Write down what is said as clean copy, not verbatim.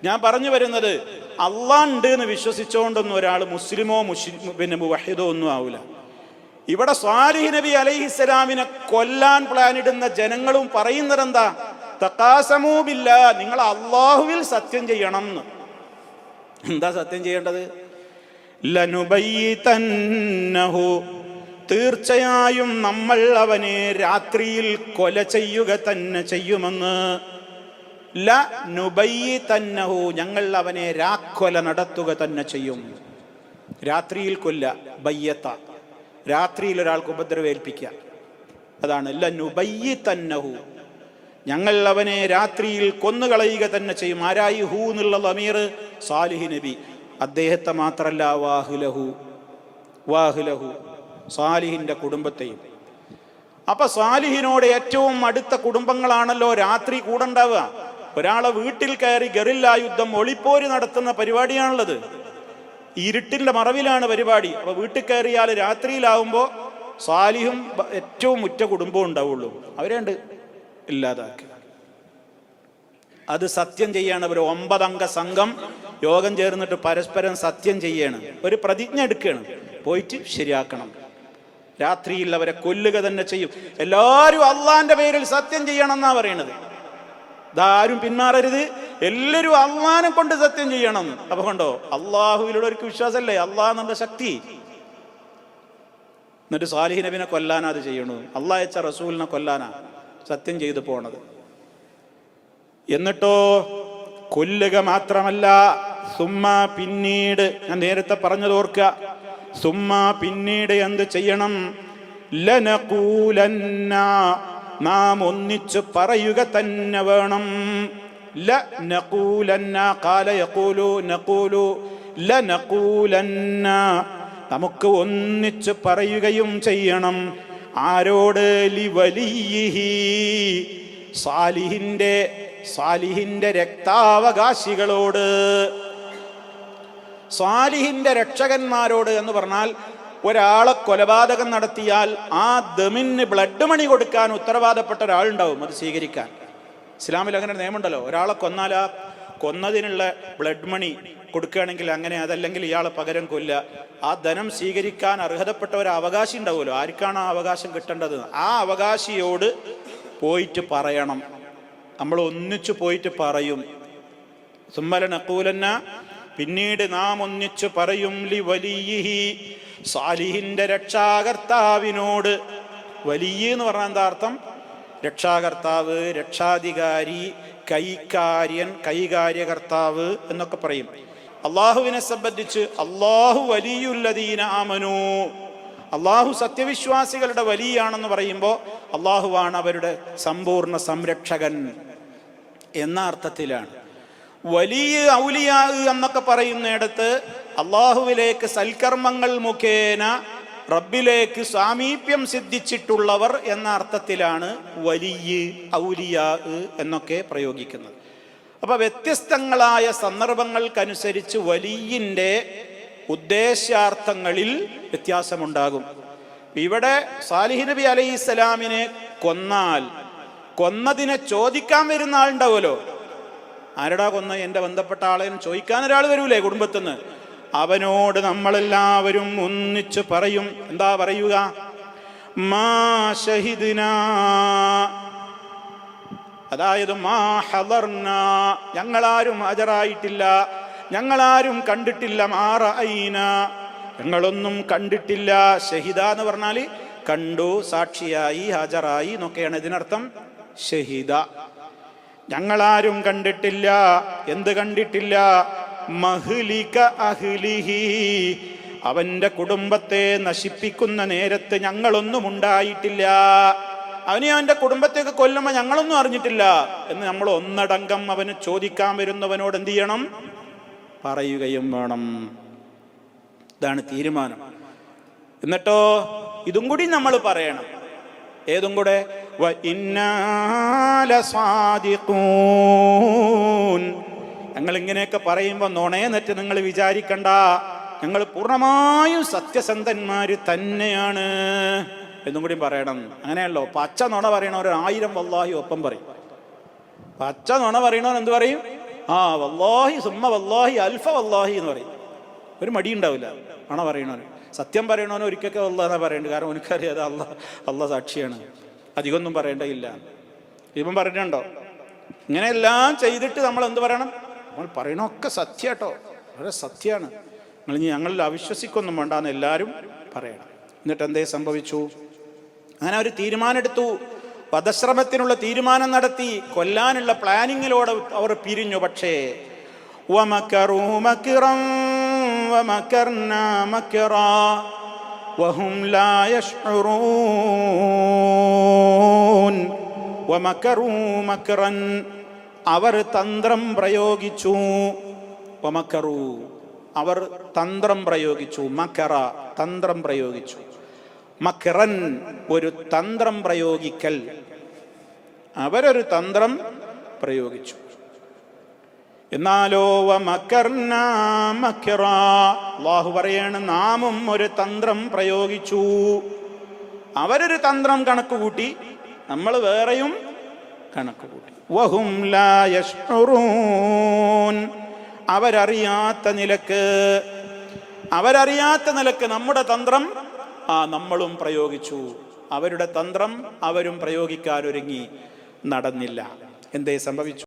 ഞാൻ പറഞ്ഞു വരുന്നത്, അള്ളാഹ് ഉണ്ട് എന്ന് വിശ്വസിച്ചുകൊണ്ടൊന്നും ഒരാൾ മുസ്ലിമോ മുവഹിദോ ഒന്നും ആവില്ല. ഇവിടെ സ്വാലിഹ് നബി അലൈഹിസ്സലാമിനെ കൊല്ലാൻ പ്ലാനിടുന്ന ജനങ്ങളും പറയുന്നത് എന്താ? തഖാസമൂ ബില്ലാ, നിങ്ങൾ അള്ളാഹുവിൽ സത്യം ചെയ്യണം എന്ന്. എന്താ സത്യം ചെയ്യേണ്ടത്? ലനുബയ്യിതന്നഹു, തീർച്ചയായും നമ്മൾ അവനെ രാത്രിയിൽ കൊല ചെയ്യുക തന്നെ ചെയ്യുമെന്ന്. ലനുബയ്യിതന്നഹു, ഞങ്ങൾ അവനെ രാക്കൊല നടത്തുക തന്നെ ചെയ്യും. രാത്രിയിൽ കൊല്ല, ബയ്യത്ത, രാത്രിയിൽ ഒരാൾക്ക് ഉപദ്രവേൽപ്പിക്കുക, അതാണ് ലനുബയ്യിതന്നഹു, ഞങ്ങൾ അവനെ രാത്രിയിൽ കൊന്നുകളയുക തന്നെ ചെയ്യും. ആരായി? ഹൂ എന്നുള്ള അമീർ സാലിഹ് നബി, അദ്ദേഹത്തെ മാത്രല്ല വാഹുലഹു, സാലിഹിന്റെ കുടുംബത്തെയും. അപ്പൊ സാലിഹിനോട് ഏറ്റവും അടുത്ത കുടുംബങ്ങളാണല്ലോ രാത്രി കൂടണ്ടാവുക. ഒരാളെ വീട്ടിൽ കയറി ഗറില്ല യുദ്ധം, ഒളിപ്പോര് നടത്തുന്ന പരിപാടിയാണുള്ളത്. ഇരുട്ടിന്റെ മറവിലാണ് പരിപാടി. അപ്പൊ വീട്ടിൽ കയറിയാൽ രാത്രിയിലാവുമ്പോ സാലിഹും ഏറ്റവും ഉറ്റ കുടുംബവും ഉണ്ടാവുള്ളൂ. അവരെണ്ട് ഇല്ലാതാക്കുക. അത് സത്യം ചെയ്യാണ്. ഒരു 9 അംഗ സംഘം യോഗം ചേർന്നിട്ട് പരസ്പരം സത്യം ചെയ്യണം, ഒരു പ്രതിജ്ഞ എടുക്കണം, പോയിട്ട് ശരിയാക്കണം. രാത്രിയിൽ അവരെ കൊല്ലുക തന്നെ ചെയ്യും. എല്ലാവരും അള്ളാന്റെ പേരിൽ സത്യം ചെയ്യണം എന്നാ പറയണത്. ഇതാരും പിന്മാറരുത്, എല്ലാവരും അള്ളാനെ കൊണ്ട് സത്യം ചെയ്യണം. അപ്പൊ കണ്ടോ, അള്ളാഹുവിലുള്ളവർക്ക് വിശ്വാസമല്ലേ, അള്ളാഹ് എന്നുള്ള ശക്തി. എന്നിട്ട് സാലിഹ് നബിനെ കൊല്ലാനാ അത് ചെയ്യണു, അള്ളാഹ് അയച്ച റസൂലിനെ കൊല്ലാനാ സത്യം ചെയ്തു പോണത്. എന്നിട്ടോ കൊല്ലുക മാത്രമല്ല, സുമ്മ പിന്നീട്, ഞാൻ നേരത്തെ പറഞ്ഞത് ഓർക്കുക, സുമ്മ പിന്നീട് എന്ത് ചെയ്യണം? ലനഖൂലന്ന, നാം ഒന്നിച്ചു പറയുക തന്നെ വേണം. ലനഖൂലന്ന, ഖാല യഖൂലു നഖൂലു, ലനഖൂലന്ന, നമുക്ക് ഒന്നിച്ചു പറയുകയും ചെയ്യണം. ആരോട്? ലിവലിയിഹി, സാലിഹിന്റെ രക്താവകാശികളോട്, സാലിഹിന്റെ രക്ഷകന്മാരോട്. എന്ന് പറഞ്ഞാൽ ഒരാളെ കൊലപാതകം നടത്തിയാൽ ആ ദമിന് ബ്ലഡ് മണി കൊടുക്കാൻ ഉത്തരവാദപ്പെട്ട ഒരാളുണ്ടാവും, അത് സ്വീകരിക്കാൻ. ഇസ്ലാമിൽ അങ്ങനെ നിയമമുണ്ടല്ലോ, ഒരാളെ കൊന്നാൽ ആ കൊന്നതിനുള്ള ബ്ലഡ് മണി കൊടുക്കുകയാണെങ്കിൽ അങ്ങനെ, അതല്ലെങ്കിൽ ഇയാളെ പകരം കൊല്ല, ആ ധനം സ്വീകരിക്കാൻ അർഹതപ്പെട്ട ഒരു അവകാശി ഉണ്ടാവുമല്ലോ, ആർക്കാണ് ആ അവകാശം കിട്ടേണ്ടത്, ആ അവകാശിയോട് പോയിട്ട് പറയണം. നമ്മൾ ഒന്നിച്ചു പോയിട്ട് പറയും. സുമ്മല നഖൂലന്ന, പിന്നീട് നാം ഒന്നിച്ചു പറയും. ലിവലിയിഹി, സാലിഹിന്റെ രക്ഷാകർത്താവിനോട്. വലിയ എന്ന് പറഞ്ഞാൽ എന്താ അർത്ഥം? രക്ഷാകർത്താവ്, രക്ഷാധികാരി, കൈകാര്യകർത്താവ് എന്നൊക്കെ പറയും. അള്ളാഹുവിനെ സംബന്ധിച്ച് അള്ളാഹു വലിയുല്ലദീന ആമനു, അള്ളാഹു സത്യവിശ്വാസികളുടെ വലിയാണെന്ന് പറയുമ്പോൾ അള്ളാഹുവാണ് അവരുടെ സമ്പൂർണ്ണ സംരക്ഷകൻ എന്ന അർത്ഥത്തിലാണ്. വലിയ ഔലിയാ എന്നൊക്കെ പറയുന്നിടത്ത് അള്ളാഹുവിലേക്ക് സൽക്കർമ്മങ്ങൾ മുഖേന റബ്ബിലേക്ക് സാമീപ്യം സിദ്ധിച്ചിട്ടുള്ളവർ എന്ന അർത്ഥത്തിലാണ് വലിയ ഔലിയാ എന്നൊക്കെ പ്രയോഗിക്കുന്നത്. അപ്പൊ വ്യത്യസ്തങ്ങളായ സന്ദർഭങ്ങൾക്കനുസരിച്ച് വലിയിൻ്റെ ഉദ്ദേശ്യാർത്ഥങ്ങളിൽ വ്യത്യാസമുണ്ടാകും. ഇവിടെ സാലിഹ് നബി അലൈഹിസ്സലാമിനെ കൊന്നാൽ കൊന്നതിനെ ചോദിക്കാൻ വരുന്ന ആളുണ്ടാവുമല്ലോ, ആരടാ കൊന്ന, എൻ്റെ ബന്ധപ്പെട്ട ആളെന്ന് ചോദിക്കാൻ ഒരാൾ വരൂലേ കുടുംബത്തിന്ന്, അവനോട് നമ്മളെല്ലാവരും ഒന്നിച്ചു പറയും. എന്താ പറയുക? മാ ഷഹിദ്നാ, അതായത് മാ ഹദർന, ഞങ്ങളാരും ഹാജരായിട്ടില്ല, ഞങ്ങളാരും കണ്ടിട്ടില്ല. മാ റഅയ്ന, ഞങ്ങളൊന്നും കണ്ടിട്ടില്ല. ഷഹിദ എന്ന് പറഞ്ഞാൽ കണ്ടു, സാക്ഷിയായി, ഹാജരായി എന്നൊക്കെയാണ് ഇതിനർത്ഥം. ഷഹിദ, ഞങ്ങളാരും കണ്ടിട്ടില്ല. എന്ത് കണ്ടിട്ടില്ല? മഹ്ലിക അഹ്ലിഹി, അവന്റെ കുടുംബത്തെ നശിപ്പിക്കുന്ന നേരത്ത് ഞങ്ങളൊന്നും ഉണ്ടായിട്ടില്ല. അവനെ അവന്റെ കുടുംബത്തേക്ക് കൊല്ലുമ്പോൾ ഞങ്ങളൊന്നും അറിഞ്ഞിട്ടില്ല എന്ന് നമ്മൾ ഒന്നടങ്കം അവന് ചോദിക്കാൻ വരുന്നവനോട് എന്ത് ചെയ്യണം? പറയുകയും വേണം. ഇതാണ് തീരുമാനം. എന്നിട്ടോ ഇതും കൂടി നമ്മൾ പറയണം. ഏതും കൂടെ? വ ഇന്നാ ലസാദിഖൂൻ, ഞങ്ങൾ ഇങ്ങനെയൊക്കെ പറയുമ്പോൾ നുണയെന്നിട്ട് നിങ്ങൾ വിചാരിക്കണ്ട, ഞങ്ങൾ പൂർണ്ണമായും സത്യസന്ധന്മാർ തന്നെയാണ് എന്നും കൂടി പറയണം. അങ്ങനെയല്ലോ, പച്ച നുണ പറയണവർ 1000 വല്ലാഹി ഒപ്പം പറയും. പച്ച നുണ പറയണവർ എന്ത് പറയും? വല്ലാഹി സുമ്മ വല്ലാഹി അൽഫ വല്ലാഹി എന്ന് പറയും. ഒരു മടി ഉണ്ടാവില്ല ആണോ പറയണവന്. സത്യം പറയണവന് ഒരിക്കലൊക്കെ വല്ലാന്നാ പറയേണ്ടത്. കാരണം എനിക്കറിയാതെ അള്ളാഹ് സാക്ഷിയാണ്, അധികമൊന്നും പറയേണ്ടതില്ല. ഇവൻ പറഞ്ഞിട്ടുണ്ടോ? ഇങ്ങനെയെല്ലാം ചെയ്തിട്ട് നമ്മൾ എന്ത് പറയണം? നമ്മൾ പറയണമൊക്കെ സത്യാട്ടോ, വളരെ സത്യമാണ്, ഞങ്ങളിൽ അവിശ്വസിക്കൊന്നും വേണ്ടാന്ന് എല്ലാവരും പറയണം. എന്നിട്ട് എന്തേ സംഭവിച്ചു? അങ്ങനെ ഒരു തീരുമാനമെടുത്തു, വധശ്രമത്തിനുള്ള തീരുമാനം നടത്തി, കൊല്ലാനുള്ള പ്ലാനിങ്ങിലൂടെ അവർ പിരിഞ്ഞു. പക്ഷേ വമകറൂ മക്റൻ വമകർനാ മക്റാ വഹും ലാ യശ്ഉറൂൻ. വമകറൂ മക്റൻ, അവർ തന്ത്രം പ്രയോഗിച്ചു. വമകറൂ, അവർ തന്ത്രം പ്രയോഗിച്ചു. മക്കറ, തന്ത്രം പ്രയോഗിച്ചു. മക്റൻ, ഒരു തന്ത്രം പ്രയോഗിക്കൽ. അവരൊരു തന്ത്രം പ്രയോഗിച്ചു. എന്നാലോ വമകർനാ മക്റാ, അല്ലാഹു പറയാണ് നാമും ഒരു തന്ത്രം പ്രയോഗിച്ചു. അവരൊരു തന്ത്രം കണക്കുകൂട്ടി, നമ്മൾ വേറെയും കണക്കുകൂട്ടി. വഹും ലാ യശ്ഉറൂൻ, അവരറിയാത്ത നിലക്ക് നമ്മുടെ തന്ത്രം നമ്മളും പ്രയോഗിച്ചു. അവരുടെ തന്ത്രം അവരും പ്രയോഗിക്കാനൊരുങ്ങി, നടന്നില്ല. എന്തേ സംഭവിച്ചു?